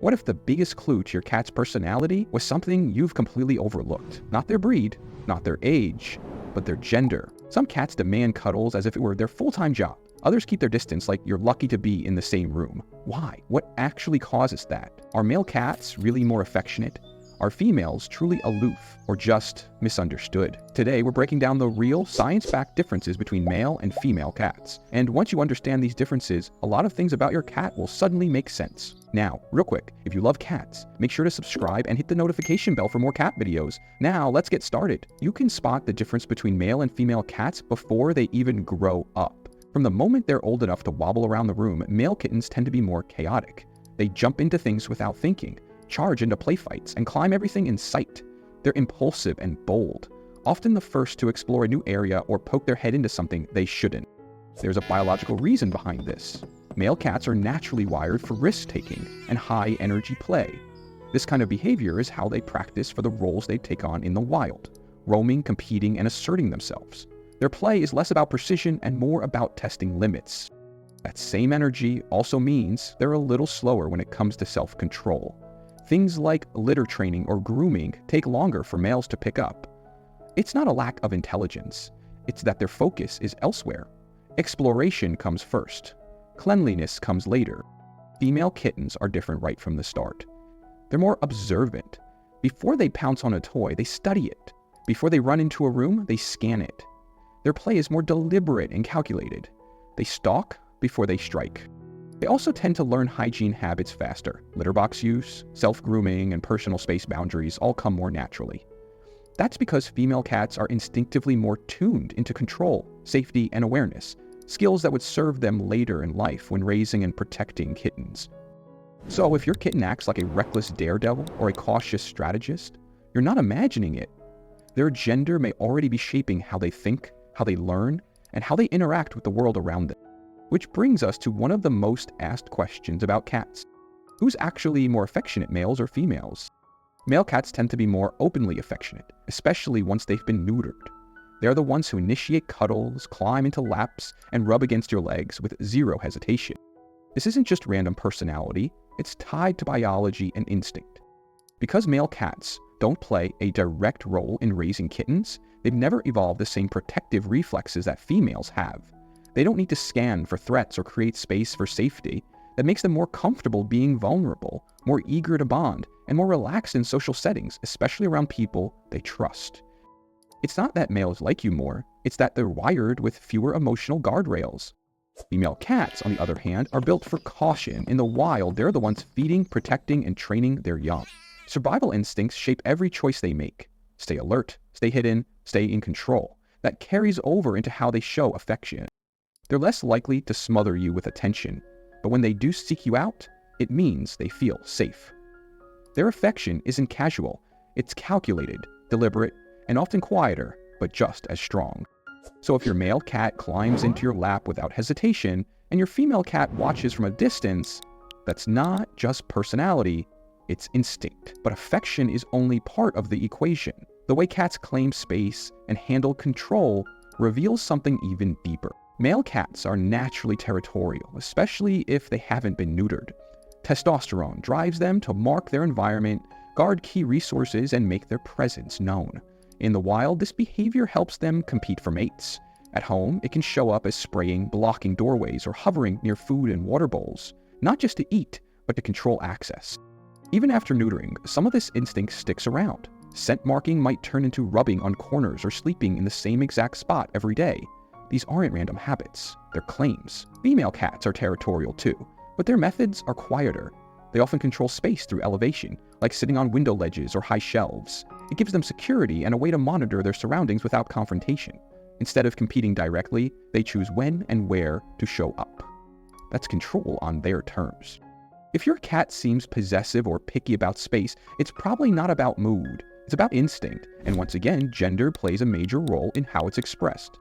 What if the biggest clue to your cat's personality was something you've completely overlooked? Not their breed, not their age, but their gender. Some cats demand cuddles as if it were their full-time job. Others keep their distance like you're lucky to be in the same room. Why? What actually causes that? Are male cats really more affectionate? Are females truly aloof or just misunderstood? Today, we're breaking down the real science-backed differences between male and female cats. And once you understand these differences, a lot of things about your cat will suddenly make sense. Now, real quick, if you love cats, make sure to subscribe and hit the notification bell for more cat videos. Now, let's get started. You can spot the difference between male and female cats before they even grow up. From the moment they're old enough to wobble around the room, male kittens tend to be more chaotic. They jump into things without thinking, charge into play fights, and climb everything in sight. They're impulsive and bold, often the first to explore a new area or poke their head into something they shouldn't. There's a biological reason behind this. Male cats are naturally wired for risk-taking and high-energy play. This kind of behavior is how they practice for the roles they take on in the wild, roaming, competing, and asserting themselves. Their play is less about precision and more about testing limits. That same energy also means they're a little slower when it comes to self-control. Things like litter training or grooming take longer for males to pick up. It's not a lack of intelligence, it's that their focus is elsewhere. Exploration comes first. Cleanliness comes later. Female kittens are different right from the start. They're more observant. Before they pounce on a toy, they study it. Before they run into a room, they scan it. Their play is more deliberate and calculated. They stalk before they strike. They also tend to learn hygiene habits faster. Litter box use, self-grooming, and personal space boundaries all come more naturally. That's because female cats are instinctively more tuned into control, safety, and awareness, skills that would serve them later in life when raising and protecting kittens. So if your kitten acts like a reckless daredevil or a cautious strategist, you're not imagining it. Their gender may already be shaping how they think, how they learn, and how they interact with the world around them. Which brings us to one of the most asked questions about cats. Who's actually more affectionate, males or females? Male cats tend to be more openly affectionate, especially once they've been neutered. They're the ones who initiate cuddles, climb into laps, and rub against your legs with zero hesitation. This isn't just random personality, it's tied to biology and instinct. Because male cats don't play a direct role in raising kittens, they've never evolved the same protective reflexes that females have. They don't need to scan for threats or create space for safety. That makes them more comfortable being vulnerable, more eager to bond, and more relaxed in social settings, especially around people they trust. It's not that males like you more, it's that they're wired with fewer emotional guardrails. Female cats, on the other hand, are built for caution. In the wild, they're the ones feeding, protecting, and training their young. Survival instincts shape every choice they make. Stay alert, stay hidden, stay in control. That carries over into how they show affection. They're less likely to smother you with attention, but when they do seek you out, it means they feel safe. Their affection isn't casual, it's calculated, deliberate, and often quieter, but just as strong. So if your male cat climbs into your lap without hesitation, and your female cat watches from a distance, that's not just personality, it's instinct. But affection is only part of the equation. The way cats claim space and handle control reveals something even deeper. Male cats are naturally territorial, especially if they haven't been neutered. Testosterone drives them to mark their environment, guard key resources, and make their presence known. In the wild, this behavior helps them compete for mates. At home, it can show up as spraying, blocking doorways, or hovering near food and water bowls, not just to eat, but to control access. Even after neutering, some of this instinct sticks around. Scent marking might turn into rubbing on corners or sleeping in the same exact spot every day. These aren't random habits, they're claims. Female cats are territorial too, but their methods are quieter. They often control space through elevation, like sitting on window ledges or high shelves. It gives them security and a way to monitor their surroundings without confrontation. Instead of competing directly, they choose when and where to show up. That's control on their terms. If your cat seems possessive or picky about space, it's probably not about mood. It's about instinct, and once again, gender plays a major role in how it's expressed.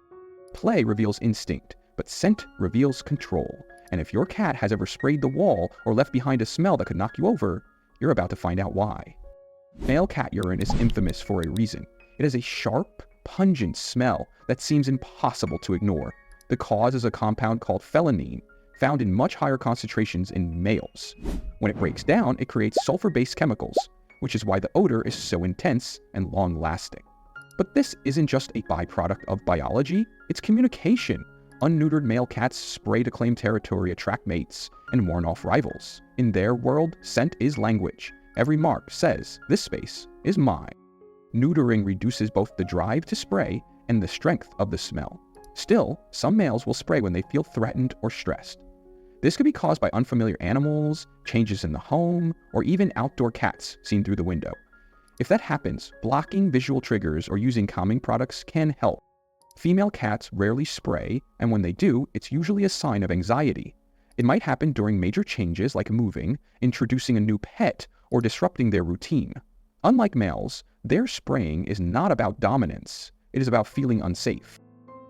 Play reveals instinct, but scent reveals control. And if your cat has ever sprayed the wall or left behind a smell that could knock you over, you're about to find out why. Male cat urine is infamous for a reason. It has a sharp, pungent smell that seems impossible to ignore. The cause is a compound called felinine. found in much higher concentrations in males. When it breaks down, it creates sulfur-based chemicals, which is why the odor is so intense and long-lasting. But this isn't just a byproduct of biology, it's communication. Unneutered male cats spray to claim territory, attract mates, and warn off rivals. In their world, scent is language. Every mark says, "This space is mine." Neutering reduces both the drive to spray and the strength of the smell. Still, some males will spray when they feel threatened or stressed. This could be caused by unfamiliar animals, changes in the home, or even outdoor cats seen through the window. If that happens, blocking visual triggers or using calming products can help. Female cats rarely spray, and when they do, it's usually a sign of anxiety. It might happen during major changes like moving, introducing a new pet, or disrupting their routine. Unlike males, their spraying is not about dominance, it is about feeling unsafe.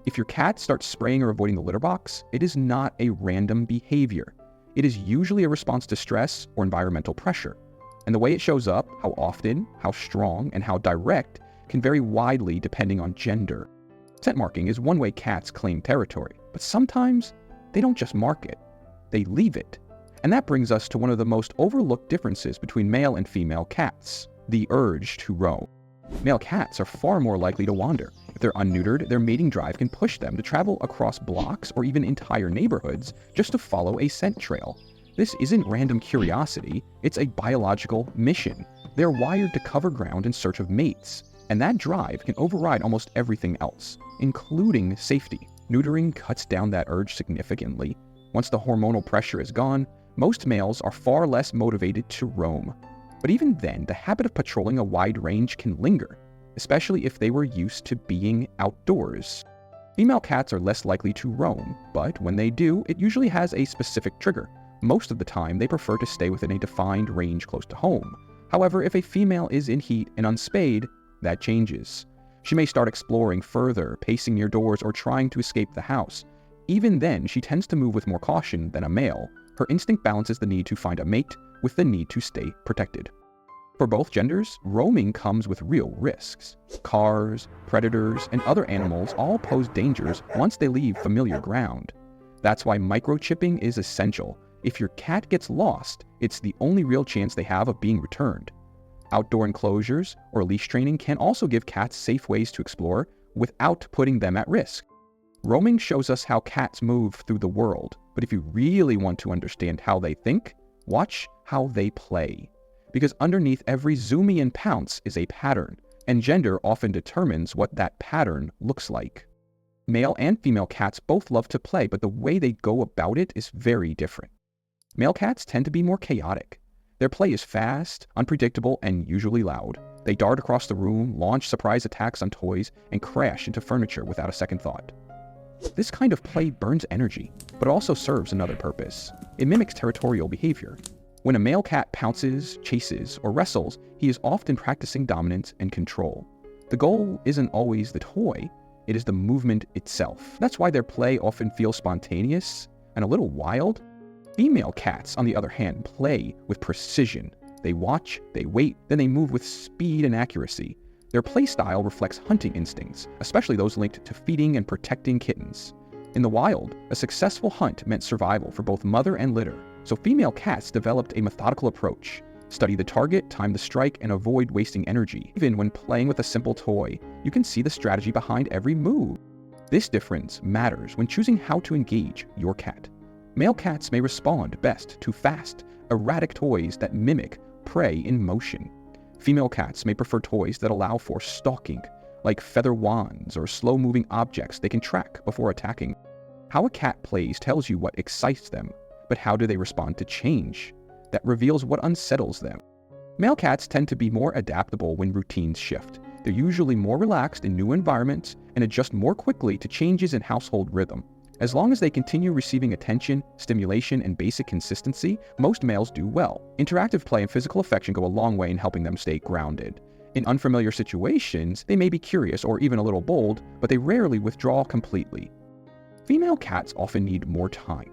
If your cat starts spraying or avoiding the litter box, it is not a random behavior. It is usually a response to stress or environmental pressure. And the way it shows up, how often, how strong, and how direct, can vary widely depending on gender. Scent marking is one way cats claim territory, but sometimes they don't just mark it, they leave it. And that brings us to one of the most overlooked differences between male and female cats: the urge to roam. Male cats are far more likely to wander. If they're unneutered, their mating drive can push them to travel across blocks or even entire neighborhoods just to follow a scent trail. This isn't random curiosity, it's a biological mission. They're wired to cover ground in search of mates, and that drive can override almost everything else, including safety. Neutering cuts down that urge significantly. Once the hormonal pressure is gone, most males are far less motivated to roam. But even then, the habit of patrolling a wide range can linger, especially if they were used to being outdoors. Female cats are less likely to roam, but when they do, it usually has a specific trigger. Most of the time, they prefer to stay within a defined range close to home. However, if a female is in heat and unspayed, that changes. She may start exploring further, pacing near doors, or trying to escape the house. Even then, she tends to move with more caution than a male. Her instinct balances the need to find a mate with the need to stay protected. For both genders, roaming comes with real risks. Cars, predators, and other animals all pose dangers once they leave familiar ground. That's why microchipping is essential. If your cat gets lost, it's the only real chance they have of being returned. Outdoor enclosures or leash training can also give cats safe ways to explore without putting them at risk. Roaming shows us how cats move through the world, but if you really want to understand how they think, watch how they play. Because underneath every zoomy and pounce is a pattern, and gender often determines what that pattern looks like. Male and female cats both love to play, but the way they go about it is very different. Male cats tend to be more chaotic. Their play is fast, unpredictable, and usually loud. They dart across the room, launch surprise attacks on toys, and crash into furniture without a second thought. This kind of play burns energy, but also serves another purpose. It mimics territorial behavior. When a male cat pounces, chases, or wrestles, he is often practicing dominance and control. The goal isn't always the toy, it is the movement itself. That's why their play often feels spontaneous and a little wild. Female cats, on the other hand, play with precision. They watch, they wait, then they move with speed and accuracy. Their play style reflects hunting instincts, especially those linked to feeding and protecting kittens. In the wild, a successful hunt meant survival for both mother and litter, so female cats developed a methodical approach. Study the target, time the strike, and avoid wasting energy. Even when playing with a simple toy, you can see the strategy behind every move. This difference matters when choosing how to engage your cat. Male cats may respond best to fast, erratic toys that mimic prey in motion. Female cats may prefer toys that allow for stalking, like feather wands or slow-moving objects they can track before attacking. How a cat plays tells you what excites them, but how do they respond to change? That reveals what unsettles them. Male cats tend to be more adaptable when routines shift. They're usually more relaxed in new environments and adjust more quickly to changes in household rhythm. As long as they continue receiving attention, stimulation, and basic consistency, most males do well. Interactive play and physical affection go a long way in helping them stay grounded. In unfamiliar situations, they may be curious or even a little bold, but they rarely withdraw completely. Female cats often need more time.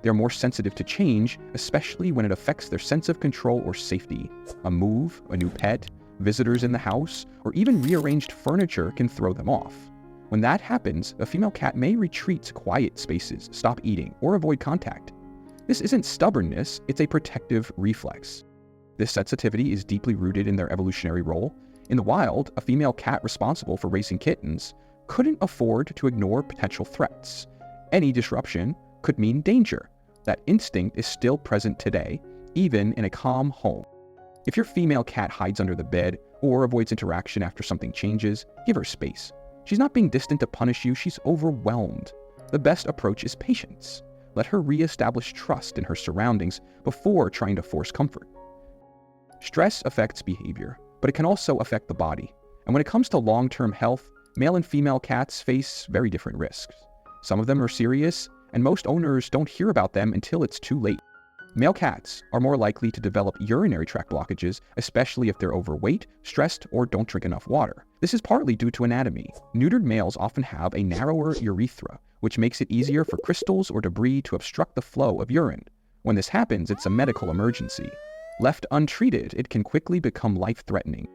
They're more sensitive to change, especially when it affects their sense of control or safety. A move, a new pet, visitors in the house, or even rearranged furniture can throw them off. When that happens, a female cat may retreat to quiet spaces, stop eating, or avoid contact. This isn't stubbornness, it's a protective reflex. This sensitivity is deeply rooted in their evolutionary role. In the wild, a female cat responsible for raising kittens couldn't afford to ignore potential threats. Any disruption could mean danger. That instinct is still present today, even in a calm home. If your female cat hides under the bed or avoids interaction after something changes, give her space. She's not being distant to punish you, she's overwhelmed. The best approach is patience. Let her re-establish trust in her surroundings before trying to force comfort. Stress affects behavior, but it can also affect the body. And when it comes to long-term health, male and female cats face very different risks. Some of them are serious, and most owners don't hear about them until it's too late. Male cats are more likely to develop urinary tract blockages, especially if they're overweight, stressed, or don't drink enough water. This is partly due to anatomy. Neutered males often have a narrower urethra, which makes it easier for crystals or debris to obstruct the flow of urine. When this happens, it's a medical emergency. Left untreated, it can quickly become life-threatening.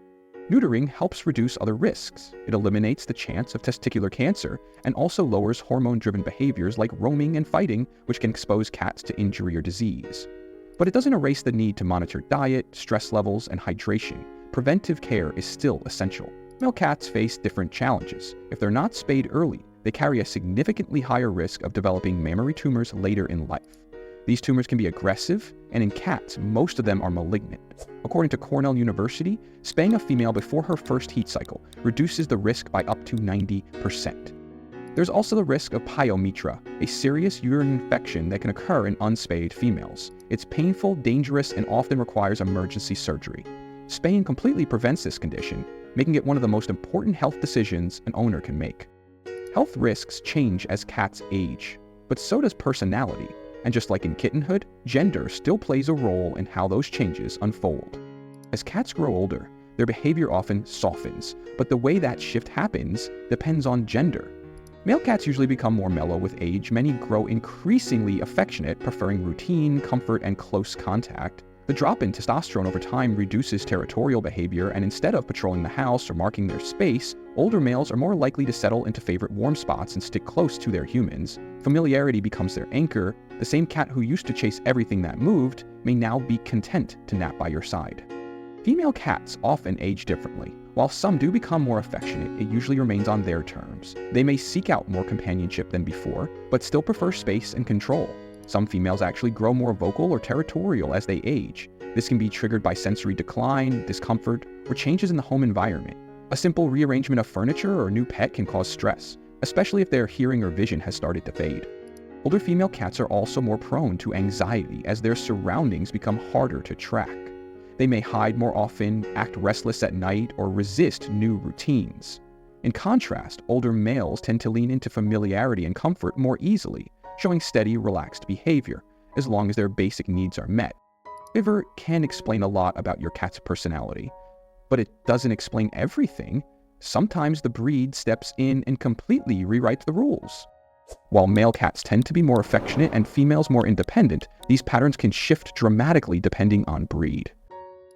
Neutering helps reduce other risks. It eliminates the chance of testicular cancer and also lowers hormone-driven behaviors like roaming and fighting, which can expose cats to injury or disease. But it doesn't erase the need to monitor diet, stress levels, and hydration. Preventive care is still essential. Male cats face different challenges. If they're not spayed early, they carry a significantly higher risk of developing mammary tumors later in life. These tumors can be aggressive, and in cats, most of them are malignant. According to Cornell University, spaying a female before her first heat cycle reduces the risk by up to 90%. There's also the risk of pyometra, a serious urine infection that can occur in unspayed females. It's painful, dangerous, and often requires emergency surgery. Spaying completely prevents this condition, making it one of the most important health decisions an owner can make. Health risks change as cats age, but so does personality. And just like in kittenhood, gender still plays a role in how those changes unfold. As cats grow older, their behavior often softens, but the way that shift happens depends on gender. Male cats usually become more mellow with age. Many grow increasingly affectionate, preferring routine, comfort, and close contact. The drop in testosterone over time reduces territorial behavior, and instead of patrolling the house or marking their space, older males are more likely to settle into favorite warm spots and stick close to their humans. Familiarity becomes their anchor. The same cat who used to chase everything that moved may now be content to nap by your side. Female cats often age differently. While some do become more affectionate, it usually remains on their terms. They may seek out more companionship than before, but still prefer space and control. Some females actually grow more vocal or territorial as they age. This can be triggered by sensory decline, discomfort, or changes in the home environment. A simple rearrangement of furniture or a new pet can cause stress, especially if their hearing or vision has started to fade. Older female cats are also more prone to anxiety as their surroundings become harder to track. They may hide more often, act restless at night, or resist new routines. In contrast, older males tend to lean into familiarity and comfort more easily, showing steady, relaxed behavior, as long as their basic needs are met. Behavior can explain a lot about your cat's personality, but it doesn't explain everything. Sometimes the breed steps in and completely rewrites the rules. While male cats tend to be more affectionate and females more independent, these patterns can shift dramatically depending on breed.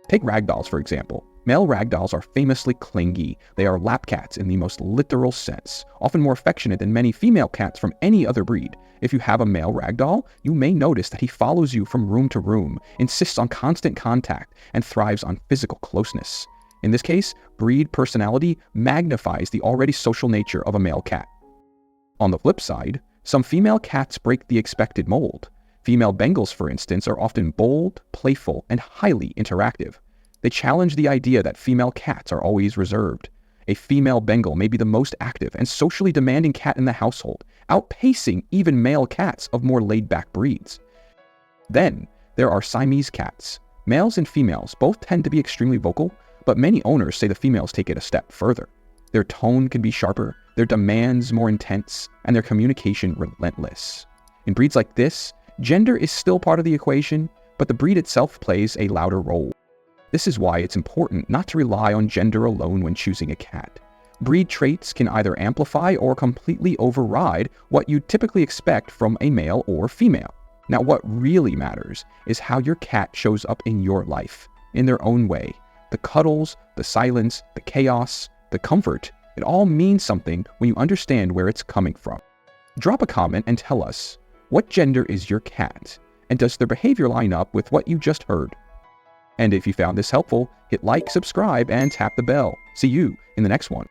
Take ragdolls, for example. Male ragdolls are famously clingy. They are lap cats in the most literal sense, often more affectionate than many female cats from any other breed. If you have a male ragdoll, you may notice that he follows you from room to room, insists on constant contact, and thrives on physical closeness. In this case, breed personality magnifies the already social nature of a male cat. On the flip side, some female cats break the expected mold. Female Bengals, for instance, are often bold, playful, and highly interactive. They challenge the idea that female cats are always reserved. A female Bengal may be the most active and socially demanding cat in the household, outpacing even male cats of more laid-back breeds. Then, there are Siamese cats. Males and females both tend to be extremely vocal, but many owners say the females take it a step further. Their tone can be sharper, their demands more intense, and their communication relentless. In breeds like this, gender is still part of the equation, but the breed itself plays a louder role. This is why it's important not to rely on gender alone when choosing a cat. Breed traits can either amplify or completely override what you'd typically expect from a male or female. Now, what really matters is how your cat shows up in your life, in their own way. The cuddles, the silence, the chaos, the comfort, it all means something when you understand where it's coming from. Drop a comment and tell us, what gender is your cat? And does their behavior line up with what you just heard? And if you found this helpful, hit like, subscribe, and tap the bell. See you in the next one.